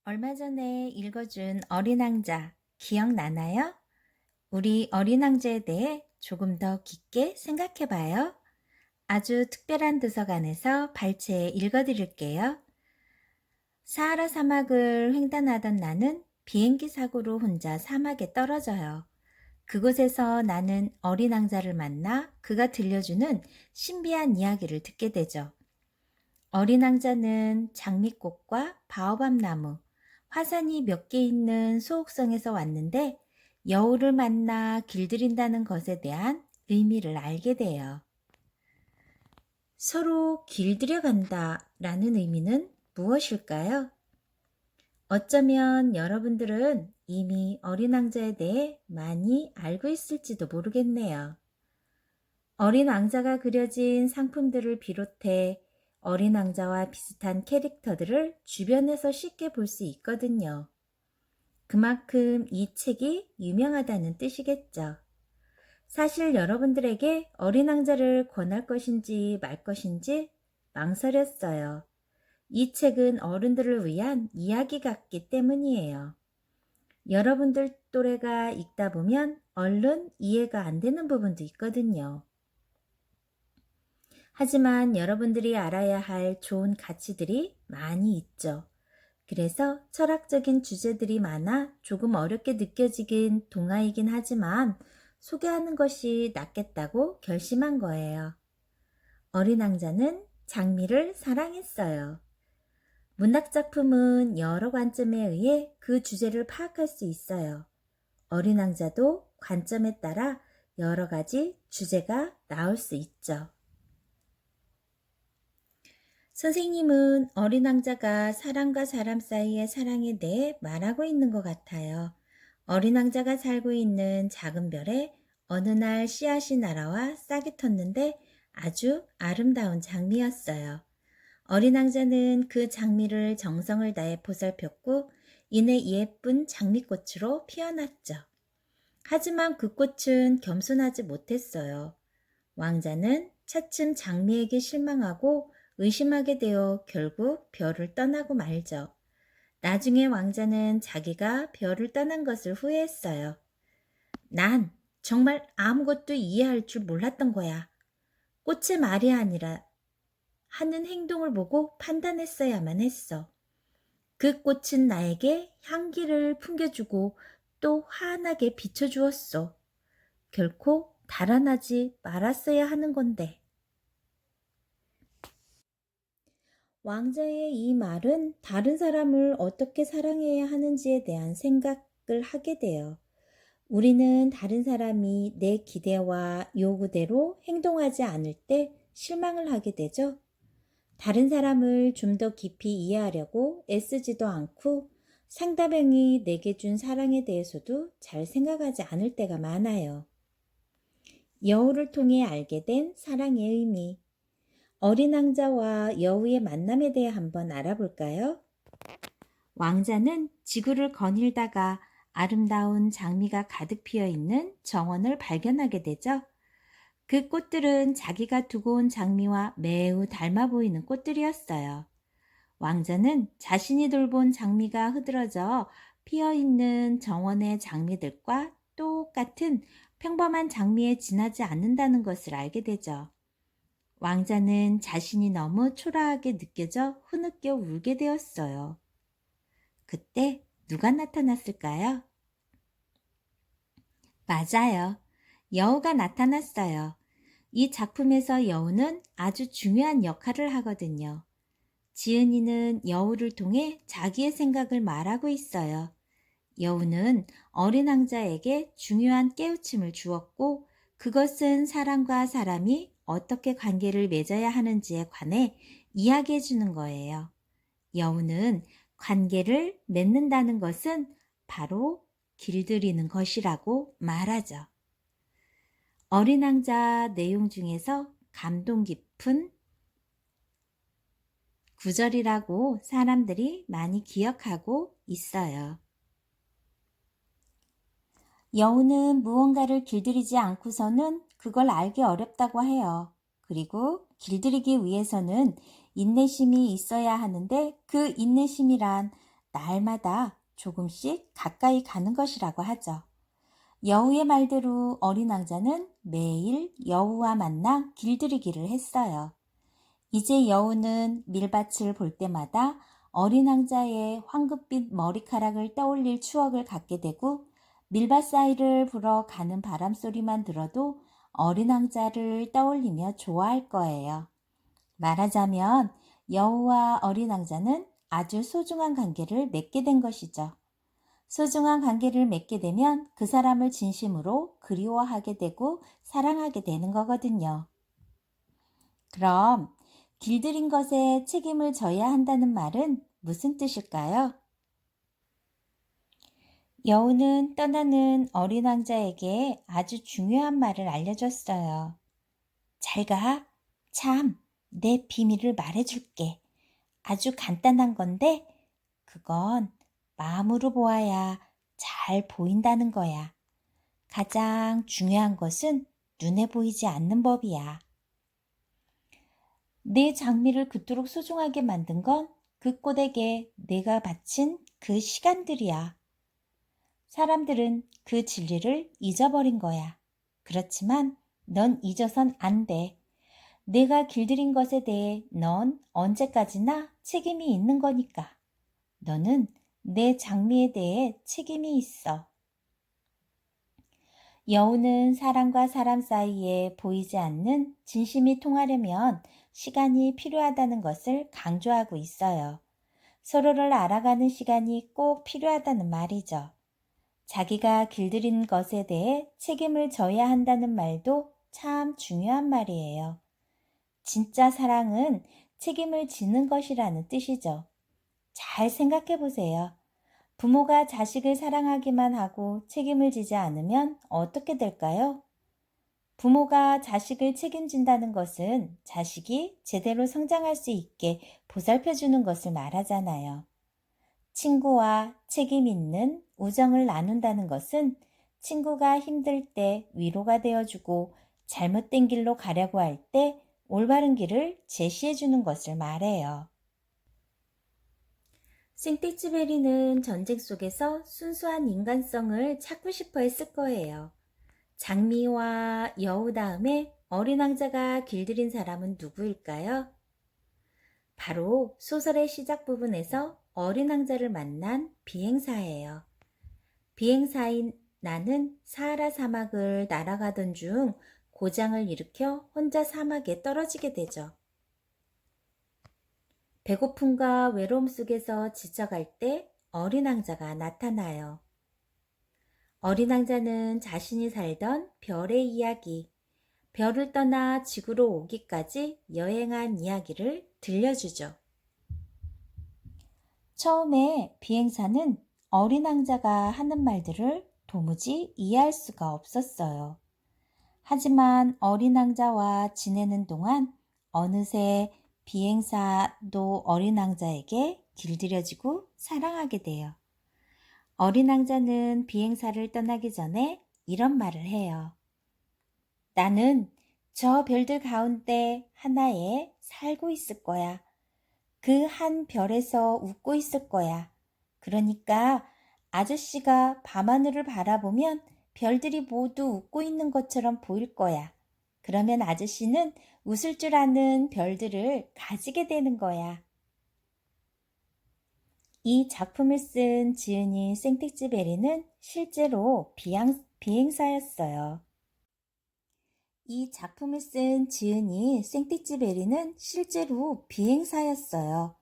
얼마 전에 읽어준 어린 왕자 기억나나요? 우리 어린 왕자에 대해 조금 더 깊게 생각해 봐요. 아주 특별한 도서관에서 발췌해 읽어드릴게요. 사하라 사막을 횡단하던 나는 비행기 사고로 혼자 사막에 떨어져요. 그곳에서 나는 어린 왕자를 만나 그가 들려주는 신비한 이야기를 듣게 되죠. 어린 왕자는 장미꽃과 바오밥 나무, 화산이 몇 개 있는 소옥성에서 왔는데 여우를 만나 길들인다는 것에 대한 의미를 알게 돼요. 서로 길들여 간다라는 의미는 무엇일까요? 어쩌면 여러분들은 이미 어린 왕자에 대해 많이 알고 있을지도 모르겠네요. 어린 왕자가 그려진 상품들을 비롯해 어린 왕자와 비슷한 캐릭터들을 주변에서 쉽게 볼 수 있거든요. 그만큼 이 책이 유명하다는 뜻이겠죠. 사실 여러분들에게 어린 왕자를 권할 것인지 말 것인지 망설였어요. 이 책은 어른들을 위한 이야기 같기 때문이에요. 여러분들 또래가 읽다 보면 얼른 이해가 안 되는 부분도 있거든요. 하지만 여러분들이 알아야 할 좋은 가치들이 많이 있죠. 그래서 철학적인 주제들이 많아 조금 어렵게 느껴지긴 동화이긴 하지만 소개하는 것이 낫겠다고 결심한 거예요. 어린 왕자는 장미를 사랑했어요. 문학작품은 여러 관점에 의해 그 주제를 파악할 수 있어요. 어린 왕자도 관점에 따라 여러 가지 주제가 나올 수 있죠. 선생님은 어린 왕자가 사람과 사람 사이의 사랑에 대해 말하고 있는 것 같아요. 어린 왕자가 살고 있는 작은 별에 어느 날 씨앗이 날아와 싹이 텄는데 아주 아름다운 장미였어요. 어린 왕자는 그 장미를 정성을 다해 보살폈고 이내 예쁜 장미꽃으로 피어났죠. 하지만 그 꽃은 겸손하지 못했어요. 왕자는 차츰 장미에게 실망하고 의심하게 되어 결국 별을 떠나고 말죠. 나중에 왕자는 자기가 별을 떠난 것을 후회했어요. 난 정말 아무것도 이해할 줄 몰랐던 거야. 꽃의 말이 아니라 하는 행동을 보고 판단했어야만 했어. 그 꽃은 나에게 향기를 풍겨주고 또 환하게 비춰주었어. 결코 달아나지 말았어야 하는 건데. 왕자의 이 말은 다른 사람을 어떻게 사랑해야 하는지에 대한 생각을 하게 돼요. 우리는 다른 사람이 내 기대와 요구대로 행동하지 않을 때 실망을 하게 되죠. 다른 사람을 좀 더 깊이 이해하려고 애쓰지도 않고 상대방이 내게 준 사랑에 대해서도 잘 생각하지 않을 때가 많아요. 여우를 통해 알게 된 사랑의 의미. 어린 왕자와 여우의 만남에 대해 한번 알아볼까요? 왕자는 지구를 거닐다가 아름다운 장미가 가득 피어 있는 정원을 발견하게 되죠. 그 꽃들은 자기가 두고 온 장미와 매우 닮아 보이는 꽃들이었어요. 왕자는 자신이 돌본 장미가 흐드러져 피어 있는 정원의 장미들과 똑같은 평범한 장미에 지나지 않는다는 것을 알게 되죠. 왕자는 자신이 너무 초라하게 느껴져 흐느껴 울게 되었어요. 그때 누가 나타났을까요? 맞아요. 여우가 나타났어요. 이 작품에서 여우는 아주 중요한 역할을 하거든요. 지은이는 여우를 통해 자기의 생각을 말하고 있어요. 여우는 어린 왕자에게 중요한 깨우침을 주었고 그것은 사람과 사람이 어떻게 관계를 맺어야 하는지에 관해 이야기해 주는 거예요. 여우는 관계를 맺는다는 것은 바로 길들이는 것이라고 말하죠. 어린 왕자 내용 중에서 감동 깊은 구절이라고 사람들이 많이 기억하고 있어요. 여우는 무언가를 길들이지 않고서는 그걸 알기 어렵다고 해요. 그리고 길들이기 위해서는 인내심이 있어야 하는데 그 인내심이란 날마다 조금씩 가까이 가는 것이라고 하죠. 여우의 말대로 어린 왕자는 매일 여우와 만나 길들이기를 했어요. 이제 여우는 밀밭을 볼 때마다 어린 왕자의 황급빛 머리카락을 떠올릴 추억을 갖게 되고 밀밭 사이를 불어 가는 바람 소리만 들어도 어린 왕자를 떠올리며 좋아할 거예요. 말하자면 여우와 어린 왕자는 아주 소중한 관계를 맺게 된 것이죠. 소중한 관계를 맺게 되면 그 사람을 진심으로 그리워하게 되고 사랑하게 되는 거거든요. 그럼 길들인 것에 책임을 져야 한다는 말은 무슨 뜻일까요? 여우는 떠나는 어린 왕자에게 아주 중요한 말을 알려줬어요. 잘 가. 참, 내 비밀을 말해줄게. 아주 간단한 건데, 그건 마음으로 보아야 잘 보인다는 거야. 가장 중요한 것은 눈에 보이지 않는 법이야. 내 장미를 그토록 소중하게 만든 건 그 꽃에게 내가 바친 그 시간들이야. 사람들은 그 진리를 잊어버린 거야. 그렇지만 넌 잊어선 안 돼. 내가 길들인 것에 대해 넌 언제까지나 책임이 있는 거니까. 너는 내 장미에 대해 책임이 있어. 여우는 사람과 사람 사이에 보이지 않는 진심이 통하려면 시간이 필요하다는 것을 강조하고 있어요. 서로를 알아가는 시간이 꼭 필요하다는 말이죠. 자기가 길들인 것에 대해 책임을 져야 한다는 말도 참 중요한 말이에요. 진짜 사랑은 책임을 지는 것이라는 뜻이죠. 잘 생각해 보세요. 부모가 자식을 사랑하기만 하고 책임을 지지 않으면 어떻게 될까요? 부모가 자식을 책임진다는 것은 자식이 제대로 성장할 수 있게 보살펴 주는 것을 말하잖아요. 친구와 책임 있는 우정을 나눈다는 것은 친구가 힘들 때 위로가 되어주고 잘못된 길로 가려고 할 때 올바른 길을 제시해 주는 것을 말해요. 생텍쥐베리는 전쟁 속에서 순수한 인간성을 찾고 싶어 했을 거예요. 장미와 여우 다음에 어린 왕자가 길들인 사람은 누구일까요? 바로 소설의 시작 부분에서 어린 왕자를 만난 비행사예요. 비행사인 나는 사하라 사막을 날아가던 중 고장을 일으켜 혼자 사막에 떨어지게 되죠. 배고픔과 외로움 속에서 지쳐갈 때 어린 왕자가 나타나요. 어린 왕자는 자신이 살던 별의 이야기, 별을 떠나 지구로 오기까지 여행한 이야기를 들려주죠. 처음에 비행사는 어린 왕자가 하는 말들을 도무지 이해할 수가 없었어요. 하지만 어린 왕자와 지내는 동안 어느새 비행사도 어린 왕자에게 길들여지고 사랑하게 돼요. 어린 왕자는 비행사를 떠나기 전에 이런 말을 해요. 나는 저 별들 가운데 하나에 살고 있을 거야. 그 한 별에서 웃고 있을 거야. 그러니까 아저씨가 밤하늘을 바라보면 별들이 모두 웃고 있는 것처럼 보일 거야. 그러면 아저씨는 웃을 줄 아는 별들을 가지게 되는 거야. 이 작품을 쓴 지은이 생텍쥐베리는 실제로 비행사였어요. 이 작품을 쓴 지은이 생텍쥐베리는 실제로 비행사였어요.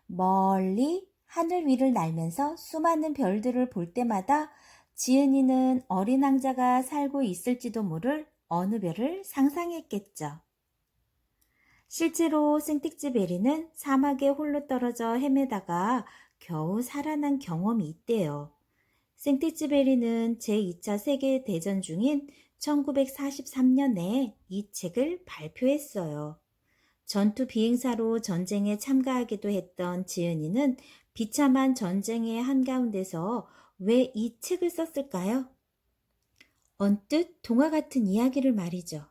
멀리 하늘 위를 날면서 수많은 별들을 볼 때마다 지은이는 어린 왕자가 살고 있을지도 모를 어느 별을 상상했겠죠. 실제로 생텍쥐베리는 사막에 홀로 떨어져 헤매다가 겨우 살아난 경험이 있대요. 생텍쥐베리는 제2차 세계대전 중인 1943년에 이 책을 발표했어요. 전투 비행사로 전쟁에 참가하기도 했던 지은이는 비참한 전쟁의 한가운데서 왜 이 책을 썼을까요? 언뜻 동화 같은 이야기를 말이죠.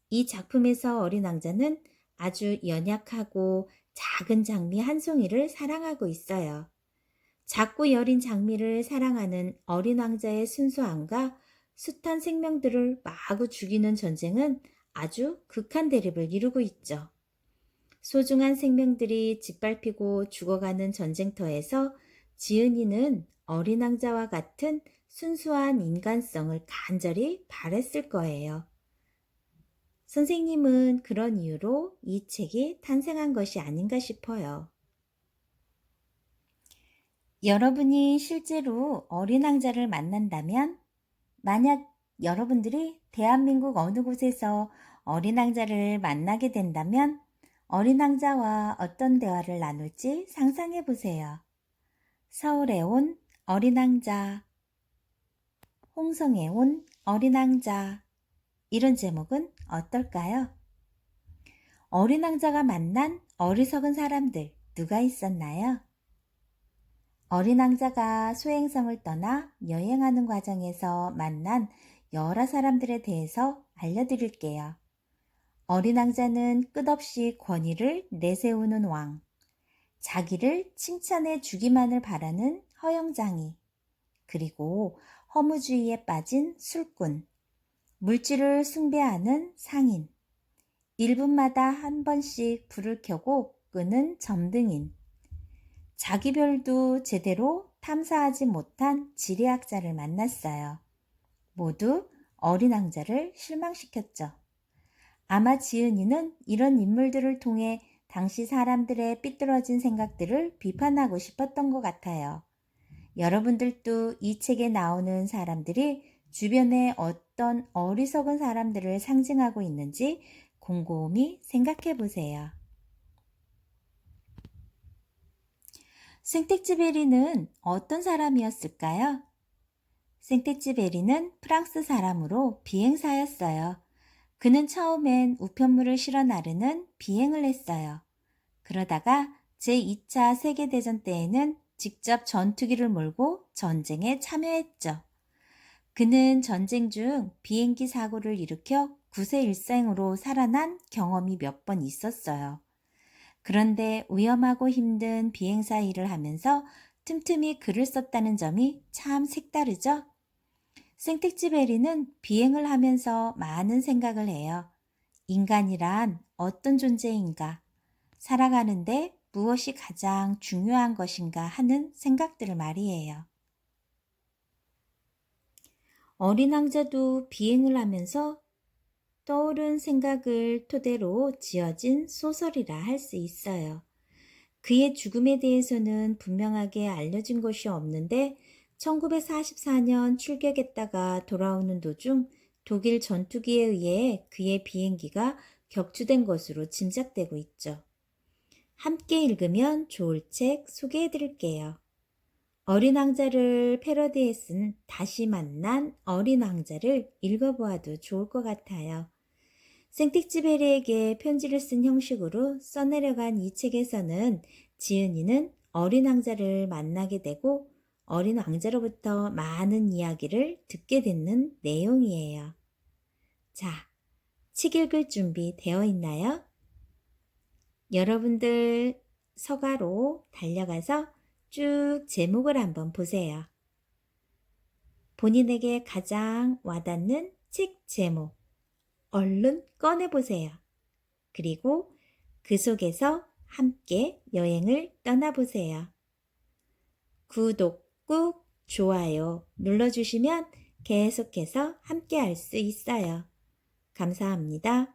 이 작품에서 어린 왕자는 아주 연약하고 작은 장미 한 송이를 사랑하고 있어요. 작고 여린 장미를 사랑하는 어린 왕자의 순수함과 숱한 생명들을 마구 죽이는 전쟁은 아주 극한 대립을 이루고 있죠. 소중한 생명들이 짓밟히고 죽어가는 전쟁터에서 지은이는 어린 왕자와 같은 순수한 인간성을 간절히 바랬을 거예요. 선생님은 그런 이유로 이 책이 탄생한 것이 아닌가 싶어요. 여러분이 실제로 어린 왕자를 만난다면, 만약 여러분들이 대한민국 어느 곳에서 어린 왕자를 만나게 된다면 어린 왕자와 어떤 대화를 나눌지 상상해 보세요. 서울에 온 어린 왕자, 홍성에 온 어린 왕자, 이런 제목은 어떨까요? 어린 왕자가 만난 어리석은 사람들 누가 있었나요? 어린 왕자가 소행성을 떠나 여행하는 과정에서 만난 여러 사람들에 대해서 알려드릴게요. 어린 왕자는 끝없이 권위를 내세우는 왕, 자기를 칭찬해 주기만을 바라는 허영장이, 그리고 허무주의에 빠진 술꾼, 물질을 숭배하는 상인, 1분마다 한 번씩 불을 켜고 끄는 점등인, 자기 별도 제대로 탐사하지 못한 지리학자를 만났어요. 모두 어린 왕자를 실망시켰죠. 아마 지은이는 이런 인물들을 통해 당시 사람들의 삐뚤어진 생각들을 비판하고 싶었던 것 같아요. 여러분들도 이 책에 나오는 사람들이 주변에 어떤 어리석은 사람들을 상징하고 있는지 곰곰이 생각해 보세요. 생텍쥐베리는 어떤 사람이었을까요? 생텍쥐베리는 프랑스 사람으로 비행사였어요. 그는 처음엔 우편물을 실어 나르는 비행을 했어요. 그러다가 제2차 세계대전 때에는 직접 전투기를 몰고 전쟁에 참여했죠. 그는 전쟁 중 비행기 사고를 일으켜 구세일생으로 살아난 경험이 몇 번 있었어요. 그런데 위험하고 힘든 비행사 일을 하면서 틈틈이 글을 썼다는 점이 참 색다르죠? 생텍쥐베리는 비행을 하면서 많은 생각을 해요. 인간이란 어떤 존재인가? 살아가는데 무엇이 가장 중요한 것인가 하는 생각들을 말이에요. 어린 왕자도 비행을 하면서 떠오른 생각을 토대로 지어진 소설이라 할 수 있어요. 그의 죽음에 대해서는 분명하게 알려진 것이 없는데 1944년 출격했다가 돌아오는 도중 독일 전투기에 의해 그의 비행기가 격추된 것으로 짐작되고 있죠. 함께 읽으면 좋을 책 소개해 드릴게요. 어린 왕자를 패러디해 쓴 다시 만난 어린 왕자를 읽어보아도 좋을 것 같아요. 생텍쥐베리에게 편지를 쓴 형식으로 써내려간 이 책에서는 지은이는 어린 왕자를 만나게 되고 어린 왕자로부터 많은 이야기를 듣게 되는 내용이에요. 자, 책 읽을 준비 되어 있나요? 여러분들 서가로 달려가서 쭉 제목을 한번 보세요. 본인에게 가장 와닿는 책 제목, 얼른 꺼내보세요. 그리고 그 속에서 함께 여행을 떠나보세요. 구독 꾹 좋아요 눌러주시면 계속해서 함께 할 수 있어요. 감사합니다.